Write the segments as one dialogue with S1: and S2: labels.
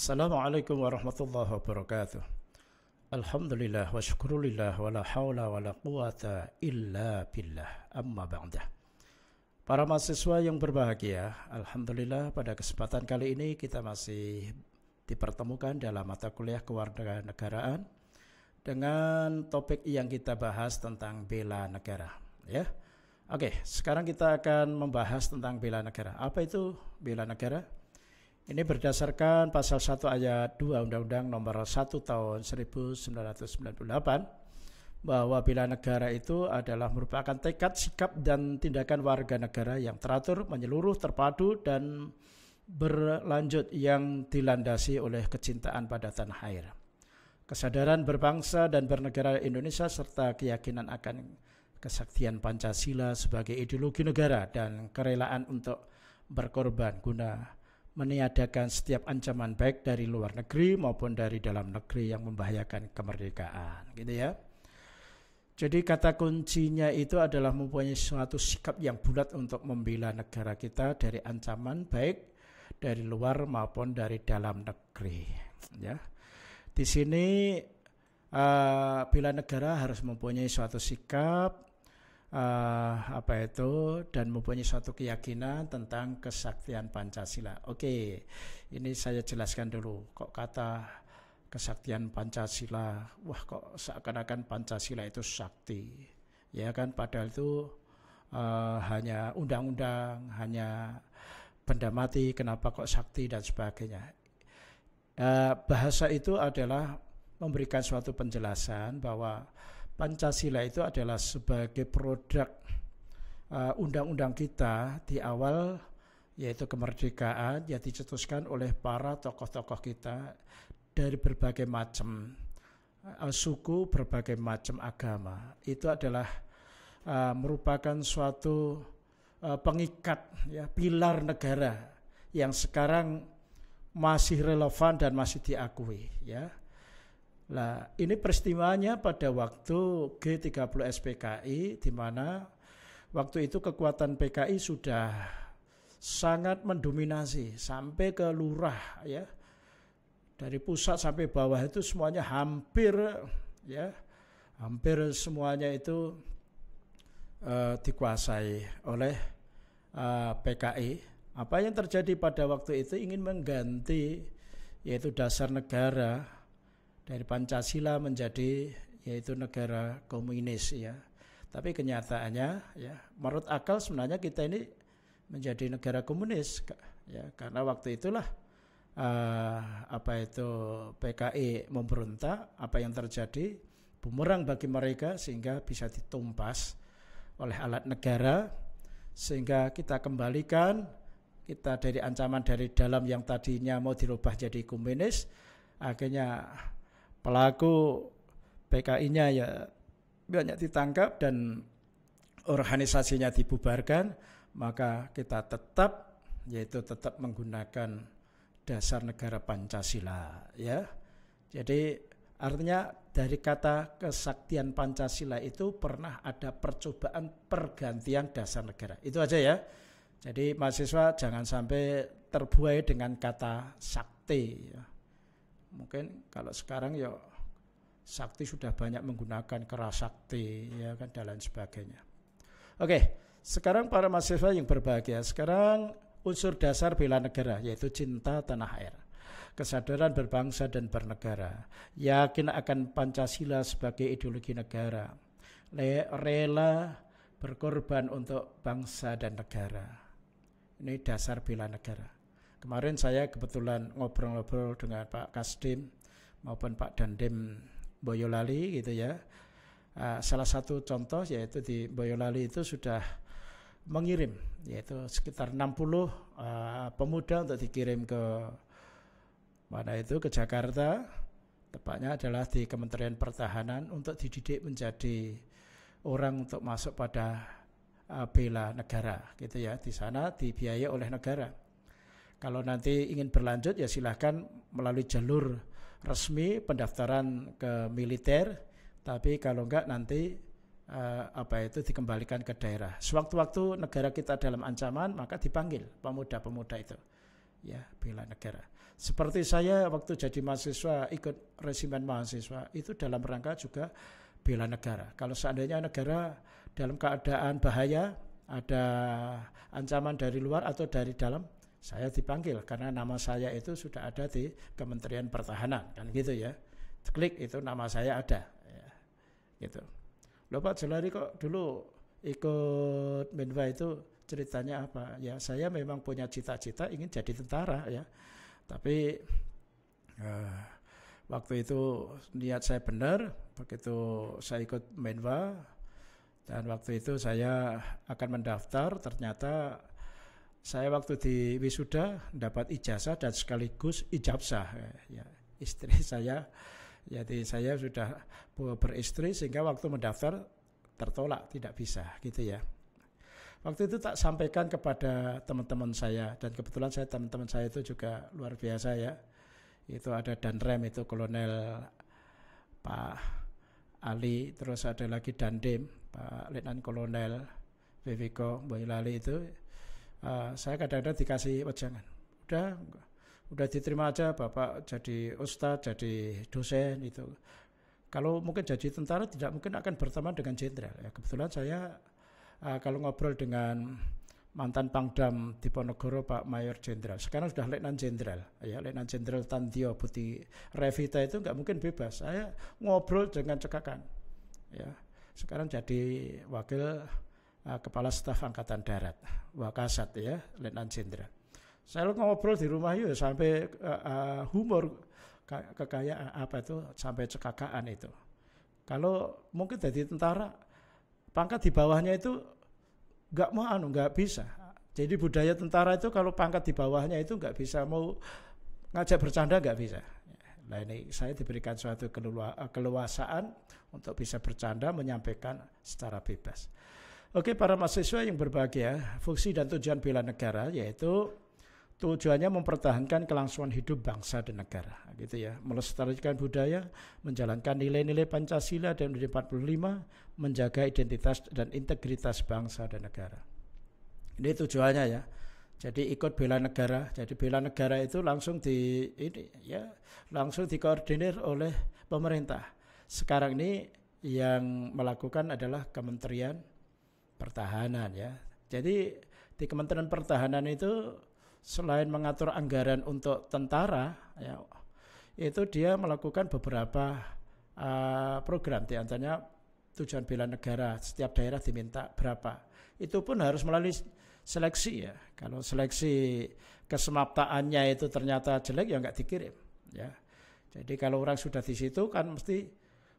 S1: Assalamualaikum warahmatullahi wabarakatuh. Alhamdulillah wa syukurulillah wa la hawla wa la quwata illa billah. Amma ba'dah. Para mahasiswa yang berbahagia, alhamdulillah pada kesempatan kali ini kita masih dipertemukan dalam mata kuliah kewarganegaraan dengan topik yang kita bahas tentang bela negara, ya. Oke, sekarang kita akan membahas tentang bela negara. Apa itu bela negara? Ini berdasarkan pasal 1 ayat 2 Undang-Undang nomor 1 tahun 1998 bahwa bela negara itu adalah merupakan tekad, sikap, dan tindakan warga negara yang teratur, menyeluruh, terpadu, dan berlanjut yang dilandasi oleh kecintaan pada tanah air, kesadaran berbangsa dan bernegara Indonesia, serta keyakinan akan kesaktian Pancasila sebagai ideologi negara dan kerelaan untuk berkorban guna meniadakan setiap ancaman baik dari luar negeri maupun dari dalam negeri yang membahayakan kemerdekaan, gitu ya. Jadi kata kuncinya itu adalah mempunyai suatu sikap yang bulat untuk membela negara kita dari ancaman baik dari luar maupun dari dalam negeri, ya. Di sini bela negara harus mempunyai suatu sikap dan mempunyai suatu keyakinan tentang kesaktian Pancasila. Oke, ini saya jelaskan dulu. Kok kata kesaktian Pancasila, wah kok seakan-akan Pancasila itu sakti, ya kan? Padahal itu hanya undang-undang, hanya benda mati. Kenapa kok sakti dan sebagainya? Bahasa itu adalah memberikan suatu penjelasan bahwa Pancasila itu adalah sebagai produk undang-undang kita di awal, yaitu kemerdekaan yang dicetuskan oleh para tokoh-tokoh kita dari berbagai macam suku, berbagai macam agama. Itu adalah merupakan suatu pengikat, ya, pilar negara yang sekarang masih relevan dan masih diakui, ya. Nah, ini peristiwanya pada waktu G30 SPKI, di mana waktu itu kekuatan PKI sudah sangat mendominasi sampai ke lurah, ya. Dari pusat sampai bawah itu semuanya hampir semuanya itu dikuasai oleh PKI. Apa yang terjadi pada waktu itu ingin mengganti, yaitu dasar negara dari Pancasila menjadi yaitu negara komunis, ya. Tapi kenyataannya, ya, menurut akal sebenarnya kita ini menjadi negara komunis, ya, karena waktu itulah PKI memberontak. Apa yang terjadi bumerang bagi mereka sehingga bisa ditumpas oleh alat negara, sehingga kita kembalikan kita dari ancaman dari dalam yang tadinya mau dirubah jadi komunis. Akhirnya pelaku PKI-nya ya banyak ditangkap dan organisasinya dibubarkan, maka kita tetap menggunakan dasar negara Pancasila, ya. Jadi artinya dari kata kesaktian Pancasila itu pernah ada percobaan pergantian dasar negara. Itu aja, ya. Jadi mahasiswa jangan sampai terbuai dengan kata sakti, ya. Mungkin kalau sekarang ya sakti sudah banyak menggunakan kerasakti, ya kan, dan lain sebagainya. Oke, sekarang para mahasiswa yang berbahagia, sekarang unsur dasar bela negara yaitu cinta tanah air, kesadaran berbangsa dan bernegara, yakin akan Pancasila sebagai ideologi negara, rela berkorban untuk bangsa dan negara. Ini dasar bela negara. Kemarin saya kebetulan ngobrol-ngobrol dengan Pak Kasdim maupun Pak Dandim Boyolali, gitu ya. Salah satu contoh yaitu di Boyolali itu sudah mengirim yaitu sekitar 60 pemuda untuk dikirim ke ke Jakarta, tepatnya adalah di Kementerian Pertahanan, untuk dididik menjadi orang untuk masuk pada bela negara, gitu ya. Di sana dibiayai oleh negara. Kalau nanti ingin berlanjut ya silahkan melalui jalur resmi pendaftaran ke militer. Tapi kalau enggak nanti dikembalikan ke daerah. Sewaktu-waktu negara kita dalam ancaman, maka dipanggil pemuda-pemuda itu. ya, bela negara. Seperti saya waktu jadi mahasiswa ikut resimen mahasiswa itu dalam rangka juga bela negara. Kalau seandainya negara dalam keadaan bahaya, ada ancaman dari luar atau dari dalam, saya dipanggil karena nama saya itu sudah ada di Kementerian Pertahanan, kan gitu ya. Klik itu nama saya ada, ya, gitu. Loh Pak Jelari kok dulu ikut Menwa itu ceritanya apa? Ya saya memang punya cita-cita ingin jadi tentara ya. Tapi waktu itu niat saya benar, begitu saya ikut Menwa dan waktu itu saya akan mendaftar, ternyata saya waktu di wisuda dapat ijazah dan sekaligus ijabsah. Ya, istri saya, jadi saya sudah beristri sehingga waktu mendaftar tertolak, tidak bisa gitu ya. Waktu itu tak sampaikan kepada teman-teman saya dan kebetulan teman-teman saya itu juga luar biasa ya. Itu ada Danrem itu Kolonel Pak Ali, terus ada lagi Dandim Pak Letnan Kolonel Viviko Boyolali itu. Saya kadang-kadang dikasih wejangan. Udah diterima aja Bapak jadi ustadz, jadi dosen itu. Kalau mungkin jadi tentara tidak mungkin akan berteman dengan jenderal. Ya, kebetulan saya kalau ngobrol dengan mantan Pangdam Diponegoro Pak Mayor Jenderal, sekarang sudah Letnan Jenderal, ya Letnan Jenderal Tandio Putih Revita itu nggak mungkin bebas. Saya ngobrol dengan cekakan, ya sekarang jadi wakil Kepala Staf Angkatan Darat, Wakasat ya Letnan Jenderal. Saya ngobrol di rumah ya sampai humor kekayaan apa itu sampai cekakaan itu. Kalau mungkin jadi tentara pangkat di bawahnya itu nggak bisa. Jadi budaya tentara itu kalau pangkat di bawahnya itu nggak bisa, mau ngajak bercanda nggak bisa. Nah ini saya diberikan suatu keleluasaan untuk bisa bercanda, menyampaikan secara bebas. Oke, para mahasiswa yang berbahagia, fungsi dan tujuan bela negara yaitu tujuannya mempertahankan kelangsungan hidup bangsa dan negara, gitu ya. Melestarikan budaya, menjalankan nilai-nilai Pancasila dan UUD 45, menjaga identitas dan integritas bangsa dan negara. Ini tujuannya ya. Jadi ikut bela negara. Jadi bela negara itu langsung langsung dikoordinir oleh pemerintah. Sekarang ini yang melakukan adalah Kementerian Pertahanan ya. Jadi di Kementerian Pertahanan itu selain mengatur anggaran untuk tentara, ya, itu dia melakukan beberapa program, diantaranya tujuan bela negara. Setiap daerah diminta berapa. Itu pun harus melalui seleksi ya. Kalau seleksi kesemaptaannya itu ternyata jelek ya nggak dikirim. Ya. Jadi kalau orang sudah di situ kan mesti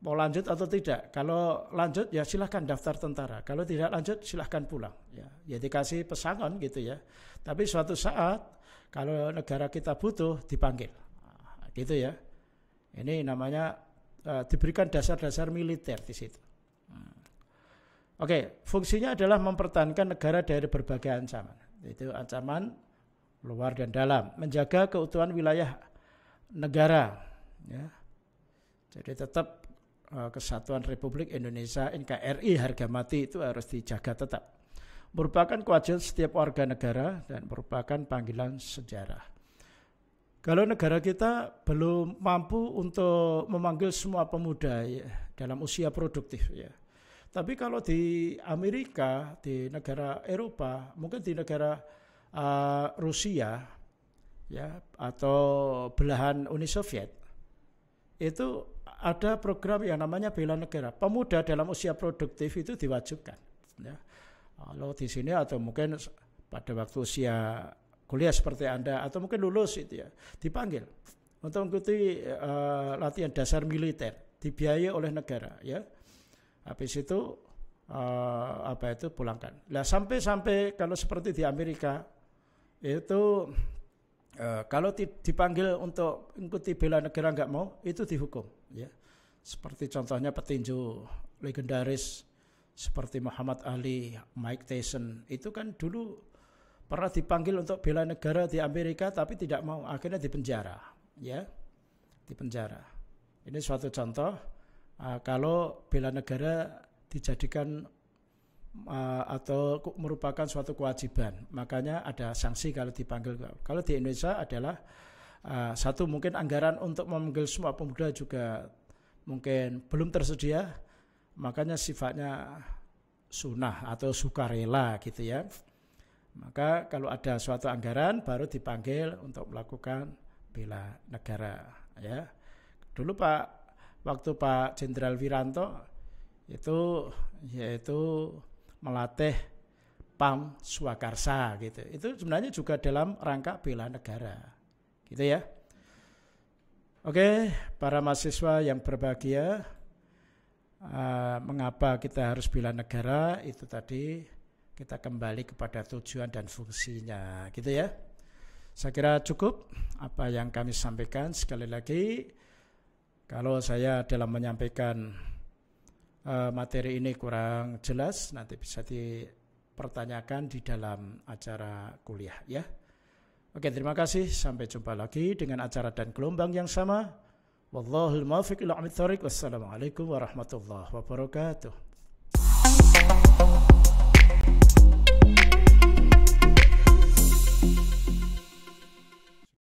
S1: mau lanjut atau tidak. Kalau lanjut ya silahkan daftar tentara. Kalau tidak lanjut silahkan pulang. Ya dikasih pesangon gitu ya. Tapi suatu saat kalau negara kita butuh dipanggil, gitu ya. Ini namanya diberikan dasar-dasar militer di situ. Oke, fungsinya adalah mempertahankan negara dari berbagai ancaman. Itu ancaman luar dan dalam, menjaga keutuhan wilayah negara. Ya. Jadi tetap Kesatuan Republik Indonesia NKRI harga mati itu harus dijaga tetap. Merupakan kewajiban setiap warga negara dan merupakan panggilan sejarah. Kalau negara kita belum mampu untuk memanggil semua pemuda ya, dalam usia produktif ya. Tapi kalau di Amerika, di negara Eropa, mungkin di negara Rusia ya atau belahan Uni Soviet, itu ada program yang namanya bela negara. Pemuda dalam usia produktif itu diwajibkan ya. Kalau di sini atau mungkin pada waktu usia kuliah seperti Anda atau mungkin lulus itu ya dipanggil untuk mengikuti latihan dasar militer dibiayai oleh negara ya. Habis itu pulangkan. Nah sampai kalau seperti di Amerika itu kalau dipanggil untuk mengikuti bela negara nggak mau itu dihukum ya. Seperti contohnya petinju legendaris seperti Muhammad Ali, Mike Tyson, itu kan dulu pernah dipanggil untuk bela negara di Amerika tapi tidak mau, akhirnya dipenjara, ya, dipenjara. Ini suatu contoh kalau bela negara dijadikan atau merupakan suatu kewajiban. Makanya ada sanksi kalau dipanggil. Kalau di Indonesia adalah satu, mungkin anggaran untuk memanggil semua pemuda juga mungkin belum tersedia, makanya sifatnya sunnah atau sukarela gitu ya. Maka kalau ada suatu anggaran baru dipanggil untuk melakukan bela negara ya. Dulu waktu Pak Jenderal Wiranto itu yaitu melatih Pam Swakarsa gitu. Itu sebenarnya juga dalam rangka bela negara. Gitu ya. Oke, para mahasiswa yang berbahagia, mengapa kita harus bela negara, itu tadi kita kembali kepada tujuan dan fungsinya, gitu ya. Saya kira cukup apa yang kami sampaikan. Sekali lagi, kalau saya dalam menyampaikan materi ini kurang jelas, nanti bisa dipertanyakan di dalam acara kuliah ya. Oke, terima kasih. Sampai jumpa lagi dengan acara dan gelombang yang sama. Wallahul muwaffiq ila aqwamit thoriq. Wassalamualaikum warahmatullahi wabarakatuh.